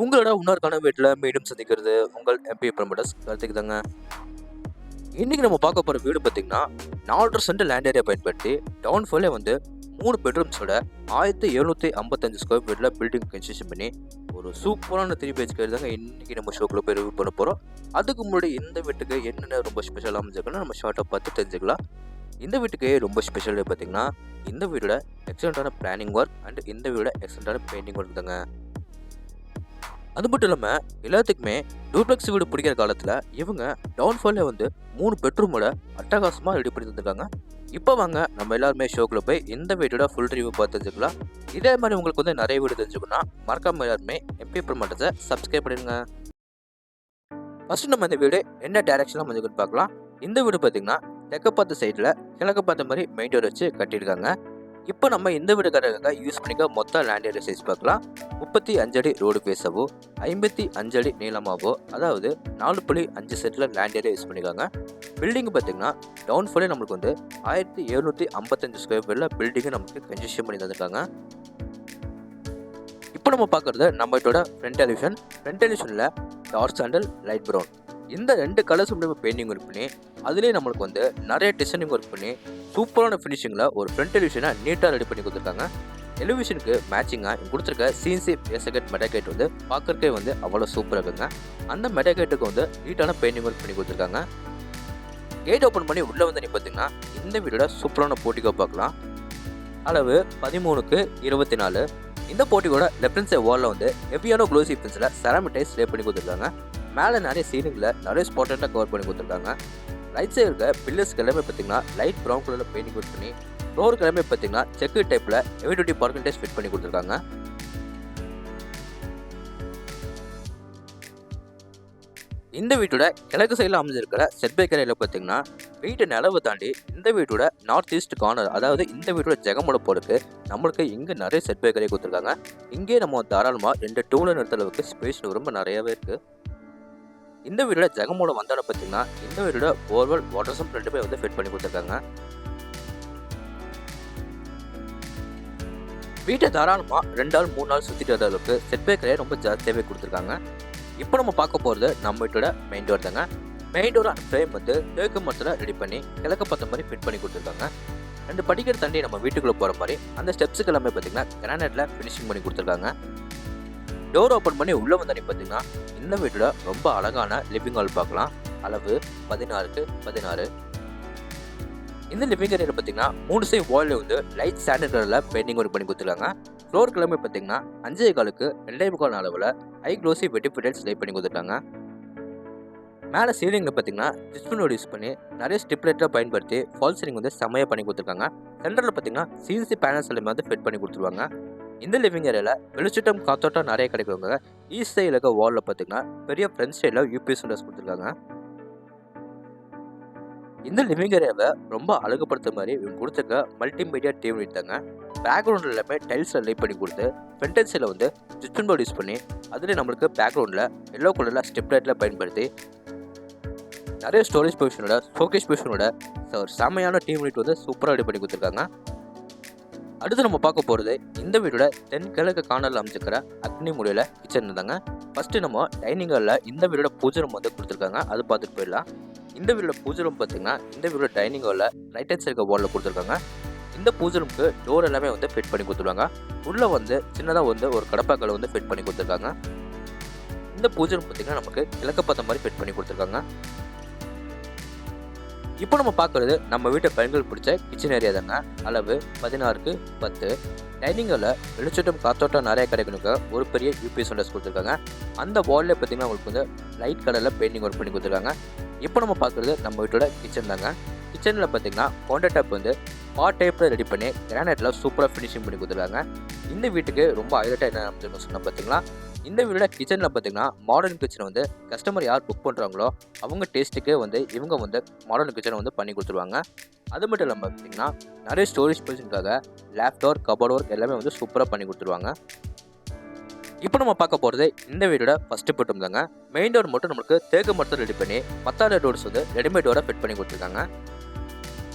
உங்களோட இன்னொருக்கான வீட்டில் மீண்டும் சந்திக்கிறது உங்கள் எம்பி ப்ரமோட்டர்ஸ் கருத்துக்கு தாங்க. இன்னைக்கு நம்ம பார்க்க போகிற வீடு பார்த்தீங்கன்னா 4.5 லேண்ட் ஏரியா பயன்படுத்தி டவுன் ஃபுல்லே வந்து 3 பெட்ரூம்ஸோட 1755 ஸ்கொயர் ஃபீட்டில் பில்டிங் கன்ஸ்ட்ரக்ஷன் பண்ணி ஒரு சூப்பரான 3 BHK தாங்க இன்னைக்கு நம்ம ஷோக்குள்ள போய் ரிவ்யூ பண்ண போகிறோம். அதுக்கு முன்னாடி இந்த வீட்டுக்கு என்னென்ன ரொம்ப ஸ்பெஷலாக அமைஞ்சிருக்குன்னு நம்ம ஷார்ட்டாக பார்த்து தெரிஞ்சுக்கலாம். இந்த வீட்டுக்கு ரொம்ப ஸ்பெஷல் பார்த்தீங்கன்னா இந்த வீடோட எக்ஸலண்ட்டான பிளானிங் ஒர்க் அண்ட் இந்த வீடோட எக்ஸலண்ட்டான பெயிண்டிங் ஒர்க் தாங்க. அது மட்டும் இல்லாமல் எல்லாத்துக்குமே டூப்ளெக்ஸ் வீடு பிடிக்கிற காலத்தில் இவங்க டவுன்ஃபாலில் வந்து 3 பெட்ரூமோட அட்டகாசமாக ரெடி பண்ணி தந்துருக்காங்க. இப்போ வாங்க நம்ம எல்லாருமே ஷோக்குள்ள போய் இந்த வீட்டோட ஃபுல் ரிவ்யூ பார்த்து தெரிஞ்சுக்கலாம். இதே மாதிரி உங்களுக்கு வந்து நிறைய வீடு தெரிஞ்சுக்கணும்னா மறக்காம எல்லாருமே எம்பி ப்ரமோட்டர்ஸை சப்ஸ்கிரைப் பண்ணிடுங்க. ஃபர்ஸ்ட் நம்ம இந்த வீடு என்ன டைரக்ஷனில் அமைஞ்சுக்கிட்டு பார்க்கலாம். இந்த வீடு பார்த்தீங்கன்னா தெற்க பார்த்த சைடில் கிழக்க பார்த்த மாதிரி மெயின் டோர் வச்சு கட்டியிருக்காங்க. இப்போ நம்ம இந்த வீடு கட்டுறதுக்காக யூஸ் பண்ணிக்க மொத்த லேண்ட் ஏரியா சைஸ் பார்க்கலாம். 35 அடி ரோடு பேஸாவோ 55 அடி நீளமாகவோ அதாவது 4.5 சென்டில் லேண்ட் ஏரியா யூஸ் பண்ணிக்காங்க. பில்டிங் பார்த்தீங்கன்னா டவுன் ஃபுல்லே நம்மளுக்கு வந்து 1755 ஸ்கொயர் ஃபீட்டில் பில்டிங்கை நமக்கு கன்ஸ்ட்ரக்ஷன் பண்ணி தந்துருக்காங்க. இப்போ நம்ம பார்க்குறது நம்ம வீட்டோட ஃப்ரண்ட் எலிவேஷன். ஃப்ரண்ட் எலிவேஷனில் டார்க் சாண்டல் லைட் ப்ரௌன் இந்த 2 கலர்ஸ் நம்ம பெயிண்டிங் ஒர்க் பண்ணி அதுலேயே நம்மளுக்கு வந்து நிறைய டிசைனிங் ஒர்க் பண்ணி சூப்பரான ஃபினிஷிங்கில் ஒரு ஃப்ரண்ட் எலிவேஷனை நீட்டாக ரெடி பண்ணி கொடுத்துருக்காங்க. எலிவேஷனுக்கு மேட்சிங்காக கொடுத்துருக்க சிஎன்சி பேசகட் மெட்டாகேட் வந்து பார்க்கறக்கே வந்து அவ்வளோ சூப்பராக இருக்குங்க. அந்த மெட்டாகேட்டுக்கு வந்து நீட்டான பெயிண்டிங் ஒர்க் பண்ணி கொடுத்துருக்காங்க. கேட் ஓப்பன் பண்ணி உள்ளே வந்து பார்த்தீங்கன்னா இந்த வீடோட சூப்பரான போர்ட்டிகோ பார்க்கலாம். அளவு 13x24. இந்த போர்ட்டிகோட லெஃப்ட் ஹேண்ட் சைட் வாலில் வந்து ஹெவியான க்ளோசி பென்சில் செராமிட்டைஸ் லே பண்ணி கொடுத்துருக்காங்க. மேலே நிறைய சீலிங்கில் நிறைய ஸ்பாட்டாக கவர் பண்ணி கொடுத்துருக்காங்க. ரைட் சைடு இருக்க பில்லர்ஸ் எல்லாமே பார்த்தீங்கன்னா லைட் ப்ரௌன் கலரில் பெயிண்டிங் ஒர்க் பண்ணி ஃப்ளோர் எல்லாமே பார்த்தீங்கன்னா செக்கு டைப்பில் ஹெவி டியூட்டி பார்க்கிங் ஃபிட் பண்ணி கொடுத்துருக்காங்க. இந்த வீட்டோட கிழக்கு சைடில் அமைஞ்சிருக்கிற செட்பேக் ஏரியாவில் பார்த்தீங்கன்னா வீட்டு நிலவை தாண்டி இந்த வீட்டோட நார்த் ஈஸ்ட் கார்னர் அதாவது இந்த வீட்டோட ஜெகமோட போறதுக்கு நம்மளுக்கு இங்கே நிறைய செட்பேக் ஏரியா கொடுத்துருக்காங்க. இங்கே நம்ம தாராளமாக 2 டூலர் நிறுத்த அளவுக்கு ஸ்பேஸ் ரொம்ப நிறையவே இருக்குது. இந்த வீடோட ஜெகமோட வந்தாட பார்த்தீங்கன்னா இந்த வீடோட போர்வெல் வாட்டர் சம்ப் 2 வந்து ஃபிட் பண்ணி கொடுத்துருக்காங்க. வீட்டை தாராளமாக 2 நாள் 3 நாள் சுற்றிட்டு வர அளவுக்கு செட்பேக் ஏரியா ரொம்ப ஜாஸ்தியாகவே கொடுத்துருக்காங்க. இப்போ நம்ம பார்க்க போகிறது நம்ம வீட்டோட மெயின் டோர் தாங்க. மெயின் டோர் அண்ட் ஃப்ரேம் வந்து தேக்கு மரத்தில் ரெடி பண்ணி கிழக்க பார்த்த மாதிரி ஃபிட் பண்ணி கொடுத்துருக்காங்க. 2 படிக்கிற தண்டி நம்ம வீட்டுக்குள்ளே போகிற மாதிரி அந்த ஸ்டெப்ஸுக்கு எல்லாமே பார்த்தீங்கன்னா கிரானைட்டில் ஃபினிஷிங் பண்ணி கொடுத்துருக்காங்க. டோர் ஓப்பன் பண்ணி உள்ளே வந்தோடனே பார்த்தீங்கன்னா இந்த வீட்டோட ரொம்ப அழகான லிவிங் ஹால் பார்க்கலாம். அளவு 16x16. இந்த லிவிங் ஏரியா பார்த்தீங்கன்னா 3 சைட் வாலில் வந்து லைட் சாண்டல் கலரில் பெயிண்டிங் ஒர்க் பண்ணி கொடுத்துருக்காங்க. ஃப்ளோர் கிழமை பார்த்தீங்கன்னா 5.25 2.25 அளவில் ஹை க்ளோசி வெட்டிஃபிட்டல்ஸ் லைட் பண்ணி கொடுத்துருக்காங்க. மேலே சீலிங்கில் பார்த்தீங்கன்னா டிஸ்பிளோடு யூஸ் பண்ணி நிறைய ஸ்டிப்லைட்டில் பயன்படுத்தி ஃபால் சீலிங் வந்து செம்மையாக பண்ணி கொடுத்துருக்காங்க. சென்டரில் பார்த்தீங்கன்னா சிஎன்சி பேனல்ஸ் எல்லாமே வந்து ஃபிட் பண்ணி கொடுத்துருவாங்க. இந்த லிவிங் ஏரியாவில் வெளிச்சட்டம் காத்தோட்டம் நிறைய கிடைக்கிறவங்க ஈஸ்ட் சைடில் இருக்க வாலில் பார்த்தீங்கன்னா பெரிய ஃப்ரண்ட் சைடில் யூபிஎஸ் விண்டோஸ் கொடுத்துருக்காங்க. இந்த லிவிங் ஏரியாவை ரொம்ப அழகுப்படுத்த மாதிரி இவங்க கொடுத்துருக்க மல்டிமீடியா டிவி யூனிட் தாங்க. பேக்ரவுண்டில் எல்லாமே டைல்ஸில் லைட் பண்ணி கொடுத்து ஃப்ரண்ட் சைடில் வந்து டிஸ்பிளே போர்டு யூஸ் பண்ணி அதில் நம்மளுக்கு பேக்ரவுண்டில் எல்லோ கலரில் ஸ்டிப் லைட்டில் பயன்படுத்தி நிறைய ஸ்டோரேஜ் பொசிஷனோட ஃபோக்கஸ் பொசிஷனோட ஒரு செம்மையான டிவி யூனிட் வந்து சூப்பராக ரெடி பண்ணி கொடுத்துருக்காங்க. அடுத்து நம்ம பார்க்க போகிறது இந்த வீடோட தென்கிழக்கு கார்னரில் அமைச்சிருக்கிற அக்னி மூலையில் கிச்சன் தாங்க. ஃபஸ்ட்டு நம்ம டைனிங் ஹாலில் இந்த வீடோட பூஜை ரூம் வந்து கொடுத்துருக்காங்க. அது பார்த்துட்டு போயிடலாம். இந்த வீடோட பூஜை ரூம் பார்த்தீங்கன்னா இந்த வீடோட டைனிங் ஹாலில் ரைட் ஹேண்ட் சைடு வாலில் கொடுத்துருக்காங்க. இந்த பூஜை ரூமுக்கு டோர் எல்லாமே வந்து ஃபிட் பண்ணி கொடுத்துருவாங்க. உள்ளே வந்து சின்னதாக வந்து ஒரு கடப்பாக்களை வந்து ஃபிட் பண்ணி கொடுத்துருக்காங்க. இந்த பூஜை ரூம் பார்த்தீங்கன்னா நமக்கு கிழக்க பார்த்த மாதிரி ஃபிட் பண்ணி கொடுத்துருக்காங்க. இப்போ நம்ம பார்க்குறது நம்ம வீட்டை பெண்கள் பிடிச்ச கிச்சன் ஏரியா தாங்க. அளவு 16x10. டைனிங் ஹாலில் வெளிச்சட்டம் காத்தோட்டம் நிறைய கிடைக்கணுங்க ஒரு பெரிய யூபிஎஸ் விண்டோஸ் கொடுத்துருக்காங்க. அந்த வாலில் பார்த்தீங்கன்னா உங்களுக்கு வந்து லைட் கலரில் பெயிண்டிங் ஒர்க் பண்ணி கொடுத்துருக்காங்க. இப்போ நம்ம பார்க்குறது நம்ம வீட்டோட கிச்சன் தாங்க. கிச்சனில் பார்த்தீங்கன்னா கவுண்டர் டாப் வந்து பாட் டைப்பில் ரெடி பண்ணி கிரானைட்டில் சூப்பராக ஃபினிஷிங் பண்ணி கொடுத்துருக்காங்க. இந்த வீட்டுக்கு ரொம்ப ஹைலைட்டாக என்ன அமைச்சிருக்கோம் சொன்னால் பார்த்தீங்கன்னா இந்த வீடோட கிச்சனில் பார்த்தீங்கன்னா மாடர்ன் கிச்சனை வந்து கஸ்டமர் யார் புக் பண்ணுறாங்களோ அவங்க டேஸ்ட்டுக்கு வந்து இவங்க வந்து மாடர்ன் கிச்சனை வந்து பண்ணி கொடுத்துருவாங்க. அது மட்டும் இல்லாமல் பார்த்தீங்கன்னா நிறைய ஸ்டோரேஜ் பொசிஷனுக்காக லேப்டாப் கபோர்ட் ஒர்க் எல்லாமே வந்து சூப்பராக பண்ணி கொடுத்துருவாங்க. இப்போ நம்ம பார்க்க போகிறது இந்த வீடோட ஃபஸ்ட்டு பெட்ரூம் தாங்க. மெயின் டோர் மட்டும் நம்மளுக்கு தேக்கு மரத்தை ரெடி பண்ணி 10 டோர்ஸ் வந்து ரெடிமேட் டோரை ஃபிட் பண்ணி கொடுத்துருக்காங்க.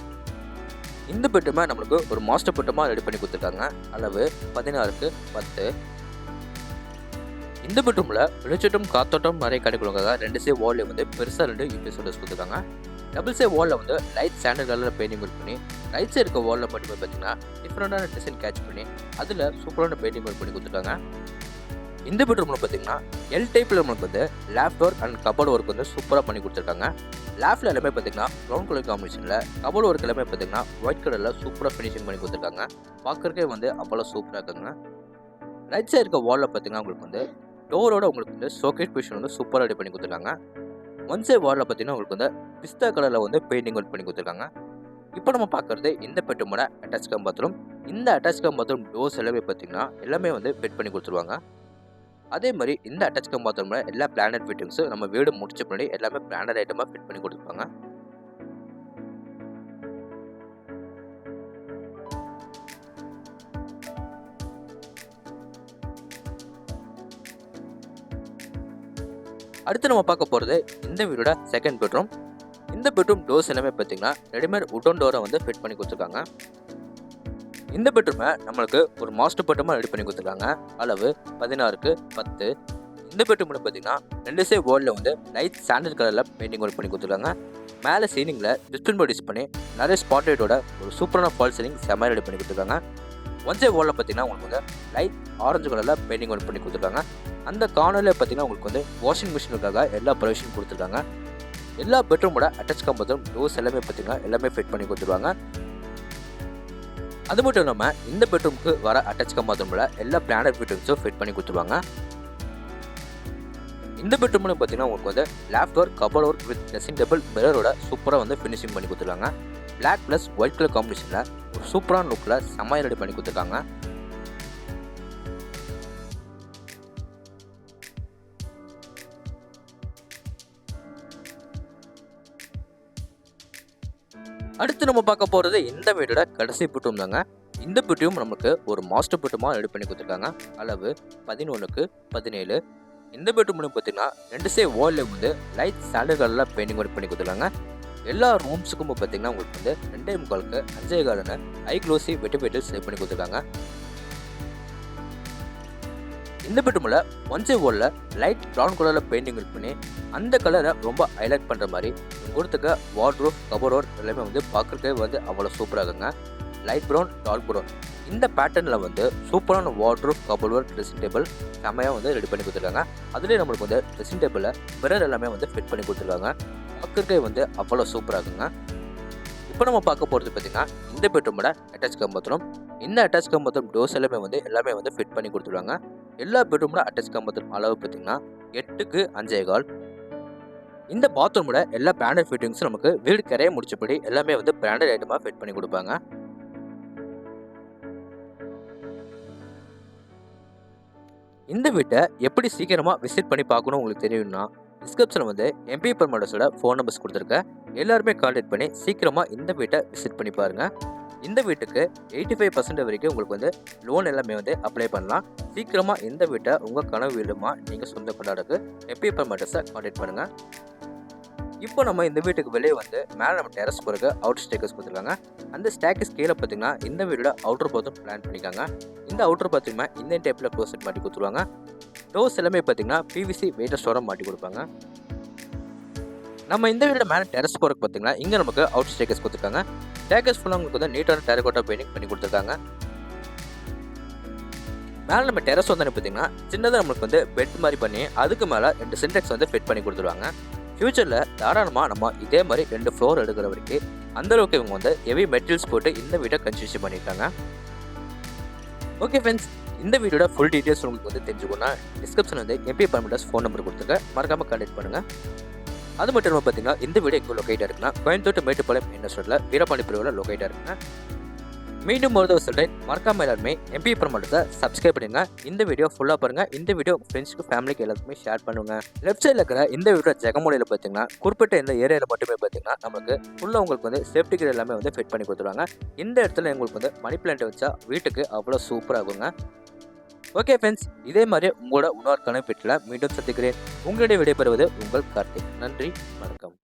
இந்த பெட்ரூமை நம்மளுக்கு ஒரு மாஸ்டர் பெட்ரூமாக ரெடி பண்ணி கொடுத்துருக்காங்க. அளவு 16x10. இந்த பெட்ரூமில் வெளிச்சட்டம் காத்தோட்டம் நிறைய கிடைக்கிறவங்க 2 சைடு வால்லையும் வந்து பெருசாக 2 யூபிஎஸ் விண்டோஸ் கொடுத்துருக்காங்க. டபுள் சைடு வாலில் வந்து லைட் சாண்டல் கலரில் பெயிண்டிங் ஒர்க் பண்ணி ரைட் சைடு இருக்க வாலில் மட்டுமே பார்த்தீங்கன்னா டிஃப்ரெண்டான டிசைன் கேட்ச் பண்ணி அதில் சூப்பரான பெயிண்டிங் ஒர்க் பண்ணி கொடுத்துருக்காங்க. இந்த பெட்ரூமில் பார்த்தீங்கன்னா எல் டைப்பில் நம்மளுக்கு வந்து loft work and cupboard work வந்து சூப்பராக பண்ணி கொடுத்துருக்காங்க. லேஃப்டில் எல்லாமே பார்த்தீங்கன்னா ப்ரௌன் கலர் காம்பினேஷனில், கபோர்ட் ஒர்க் எல்லாமே பார்த்தீங்கன்னா ஒயிட் கலரில் சூப்பராக ஃபினிஷிங் பண்ணி கொடுத்துருக்காங்க. பார்க்குறக்கே வந்து அவ்வளோ சூப்பராக இருக்குங்க. ரைட் சைடு இருக்க வாலில் பார்த்தீங்கன்னா உங்களுக்கு வந்து டோரோட உங்களுக்கு வந்து ஷோகேஸ் பொசிஷன் வந்து சூப்பராக ரெடி பண்ணி கொடுத்துருக்காங்க. ஒன் சைடு வாலில் பார்த்தீங்கன்னா உங்களுக்கு வந்து பிஸ்தா கலரில் வந்து பெயிண்டிங் ஒர்க் பண்ணி கொடுத்துருக்காங்க. இப்போ நம்ம பார்க்குறது இந்த பெட்ரூமோட அட்டாச் கம் பாத்ரூம். இந்த அட்டாச் கம் பாத்ரூம் டோர்ஸ் எல்லாமே வந்து ஃபிட் பண்ணி கொடுத்துருவாங்க. அதே மாதிரி இந்த அட்டாச் கம் பாத்ரூமில் எல்லா பிளானட் ஃபிட்டிங்ஸும் நம்ம வீடு முடிச்ச பின்னாடி எல்லாமே பிளானட் ஐட்டமாக ஃபிட் பண்ணி கொடுத்துருப்பாங்க. அடுத்து நம்ம பார்க்க போகிறது இந்த வீடோட செகண்ட் பெட்ரூம். இந்த பெட்ரூம் டோர்ஸ் எல்லாமே பார்த்தீங்கன்னா ரெடிமேட் உட்டன் டோரை வந்து ஃபிட் பண்ணி கொடுத்துருக்காங்க. இந்த பெட்ரூமை நம்மளுக்கு ஒரு மாஸ்டர் பெட்ரூமாக ரெடி பண்ணி கொடுத்துருக்காங்க. அளவு 16க்கு 10. இந்த பெட்ரூமில் பார்த்தீங்கன்னா 2 சைடு வாலில் வந்து லைட் சாண்டல் கலரில் பெயிண்டிங் ஒர்க் பண்ணி கொடுத்துருக்காங்க. மேலே சீலிங்கில் டிஸ்பிளின் போர்ட் யூஸ் பண்ணி நிறைய ஸ்பாட் லைட்டோட ஒரு சூப்பரான ஃபால் சீலிங் செம்மையாக ரெடி பண்ணி கொடுத்துருக்காங்க. ஒன் சைடு வாலில் பார்த்தீங்கன்னா உங்களுக்கு வந்து லைட் ஆரஞ்சு கலரில் பெயிண்டிங் ஒர்க் பண்ணி கொடுத்துருக்காங்க. அந்த கார்னரில் பார்த்தீங்கன்னா உங்களுக்கு வந்து வாஷிங் மிஷினுக்காக எல்லா ப்ரொவிஷனும் கொடுத்துருக்காங்க. எல்லா பெட்ரூமோட அட்டாச் கம் பாத்ரூம் டோர்ஸ் எல்லாமே பார்த்தீங்கன்னா எல்லாமே ஃபிட் பண்ணி கொடுத்துருவாங்க. அது மட்டும் இல்லாமல் இந்த பெட்ரூமுக்கு வர அட்டாச் கம் பாத்ரூமில் எல்லா பிளானட் ஃபிட்டிங்ஸும் ஃபிட் பண்ணி கொடுத்துருவாங்க. இந்த பெட்ரூம்ல பார்த்தீங்கன்னா உங்களுக்கு வந்து loft work cupboard work with dressing table மிரரோட சூப்பராக வந்து ஃபினிஷிங் பண்ணி கொடுத்துருக்காங்க. பிளாக் ப்ளஸ் ஒயிட் கலர் காம்பினேஷனில் ஒரு சூப்பரான லுக்கில் செம்மையாக ரெடி பண்ணி கொடுத்துருக்காங்க. அடுத்து நம்ம பார்க்க போகிறது இந்த வீடோட கடைசி பெட்ரூம் தாங்க. இந்த பெட்ரூம் நமக்கு ஒரு மாஸ்டர் பெட்ரூமாக ரெடி பண்ணி கொடுத்துருக்காங்க. அளவு 11க்கு 17. இந்த பெட்ரூம்னு பார்த்தீங்கன்னா 2 சைடு வாலில் வந்து லைட் சாண்டல் கலரில் பெயிண்டிங் ஒர்க் பண்ணி கொடுத்துருக்காங்க. எல்லா ரூம்ஸுக்கும் பார்த்தீங்கன்னா உங்களுக்கு வந்து 2.25க்கு 5.25 ஐ க்ளோசி வெட்டிவேட்டல் சேவ் பண்ணி கொடுத்துருக்காங்க. இந்த பெட்ரூமில் ஒன் சைடு வாலில் லைட் ப்ரௌன் கலரில் பெயிண்டிங் ஒர்க் பண்ணி அந்த கலரை ரொம்ப ஹைலைட் பண்ணுற மாதிரி கொடுத்துக்க வார்ட்ரோப் கபோர்ட் எல்லாமே வந்து பார்க்குறதுக்கே வந்து அவ்வளோ சூப்பராக இருக்குங்க. லைட் ப்ரௌன் டார்க் ப்ரௌன் இந்த பேட்டர்னில் வந்து சூப்பரான வார்ட்ரோப் கபோர்ட் ட்ரெஸ்ஸிங் டேபிள் செம்மையாக வந்து ரெடி பண்ணி கொடுத்துருக்காங்க. அதுலேயே நம்மளுக்கு வந்து ட்ரெஸ்ஸிங் டேபிளில் மிரர் எல்லாமே வந்து ஃபிட் பண்ணி கொடுத்துருக்காங்க. பார்க்குறதுக்கே வந்து அவ்வளோ சூப்பராக இருக்குங்க. இப்போ நம்ம பார்க்க போகிறது பார்த்தீங்கன்னா இந்த பெட்ரூமோட அட்டாச் கம் பாத்ரூம். இந்த அட்டாச் கம் பாத்ரூம் டோர்ஸ் எல்லாமே வந்து ஃபிட் பண்ணி கொடுத்துருவாங்க. எல்லா பெட்ரூமோட அட்டாச் கம் பாத்ரூம் அளவு பார்த்தீங்கன்னா 8க்கு 5.25. இந்த பாத்ரூமோட எல்லா பிராண்டட் ஃபிட்டிங்ஸும் நமக்கு வீடு கரையை முடிச்சபடி எல்லாமே வந்து பிராண்டட் ஐட்டமாக ஃபிட் பண்ணி கொடுப்பாங்க. இந்த வீட்டை எப்படி சீக்கிரமாக விசிட் பண்ணி பார்க்கணும் உங்களுக்கு தெரியும்னா டிஸ்கிரிப்ஷனில் வந்து எம்பி ப்ரமோட்டர்ஸோட ஃபோன் நம்பர்ஸ் கொடுத்துருக்கேன். எல்லாருமே கான்டாக்ட் பண்ணி சீக்கிரமாக இந்த வீட்டை விசிட் பண்ணி பாருங்கள். இந்த வீட்டுக்கு 85% வரைக்கும் உங்களுக்கு வந்து லோன் எல்லாமே வந்து அப்ளை பண்ணலாம். சீக்கிரமாக இந்த வீட்டை உங்கள் கனவு வீடுமா நீங்கள் சொந்த கொண்டாடுறதுக்கு எம்பி ப்ரமோட்டர்ஸை கான்டாக்ட் பண்ணுங்கள். இப்போ நம்ம இந்த வீட்டுக்கு வெளியே வந்து மேலே நம்ம டெரஸ் போகிறக்கு அவுட் ஸ்டேக்கர்ஸ் கொடுத்துருக்காங்க. அந்த ஸ்டேக்கர்ஸ் கீழே பார்த்தீங்கன்னா இந்த வீடோட அவுட்டர் பாத்ரூம் பிளான் பண்ணிக்காங்க. இந்த அவுட்டர் பார்த்தீங்கன்னா இந்த டைப்பில் க்ளோசெட் மாட்டி கொடுத்துருவாங்க. டோர்ஸ் எல்லாமே பார்த்தீங்கன்னா பிவிசி வெயிட்டர் ஸ்டோராக மாட்டி கொடுப்பாங்க. நம்ம இந்த வீடோட மேலே டெரஸ் போகிறக்கு பார்த்தீங்கன்னா இங்கே நமக்கு அவுட் ஸ்டேக்கர்ஸ் கொடுத்துருக்காங்க. ஸ்டேக்கர்ஸ் ஃபுல்லாக உங்களுக்கு வந்து நீட்டான டெரகோட்டா பெயிண்டிங் பண்ணி கொடுத்துருக்காங்க. மேலே நம்ம டெரஸ் வந்து பார்த்தீங்கன்னா சின்னதாக நம்மளுக்கு வந்து பெட் மாதிரி பண்ணி அதுக்கு மேலே 2 சின்டெக்ஸ் வந்து ஃபிட் பண்ணி கொடுத்துருவாங்க. ஃபியூச்சரில் தாராளமாக நம்ம இதே மாதிரி 2 ஃப்ளோர் எடுக்கிற வரைக்கும் அந்தளவுக்கு இவங்க வந்து ஹெவி மெட்டீரியல்ஸ் போட்டு இந்த வீட்டை கன்ஸ்ட்ரக்ஷன் பண்ணியிருக்காங்க. ஓகே ஃப்ரெண்ட்ஸ், இந்த வீடியோட ஃபுல் டீட்டெயில்ஸ் உங்களுக்கு வந்து தெரிஞ்சுக்கணும்னா டிஸ்கிரிப்ஷன் வந்து எம்பி ப்ரமோட்டர்ஸ் ஃபோன் நம்பர் கொடுத்துருக்கேன். மறக்காமல் கான்டாக்ட் பண்ணுங்கள். அது மட்டும் இல்லாமல் பார்த்தீங்கன்னா இந்த வீடியோ எங்கே லொக்கேட்டாக இருக்குன்னா கோயம்புத்தூர் மேட்டுப்பாளையம் இண்டஸ்ட்ரியில் வீரபாண்டி பிரிவில் லொக்கேட்டாக இருக்குங்க. மீண்டும் ஒரு தடவை சொல்கிறேன், மறக்காமல் எல்லாருமே எம்பி ப்ரமோட்டர்ஸை சப்ஸ்கிரைப் பண்ணுங்க. இந்த வீடியோ ஃபுல்லாக பாருங்கள். இந்த வீடியோ ஃப்ரெண்ட்ஸ்க்கு ஃபேமிலிக்கு எல்லாருக்குமே ஷேர் பண்ணுங்கள். லெஃப்ட் சைடில் இருக்கிற இந்த வீடியோ ஜெகமூலையில் பார்த்தீங்கன்னா குறிப்பிட்ட இந்த ஏரியாவில் மட்டுமே பார்த்தீங்கன்னா நமக்கு ஃபுல்லாக உங்களுக்கு வந்து சேஃப்டி கியர் எல்லாமே வந்து ஃபிட் பண்ணி கொடுத்துருவாங்க. இந்த இடத்துல உங்களுக்கு வந்து மணி பிளான்ட் வச்சா வீட்டுக்கு அவ்வளோ சூப்பராகுங்க. ஓகே ஃப்ரெண்ட்ஸ், இதே மாதிரி உங்களோட இன்னொரு கனவு பெற்றில் மீண்டும் சந்திக்கிறேன். உங்களுடைய விடைபெறுவது உங்கள் கார்த்திக். நன்றி, வணக்கம்.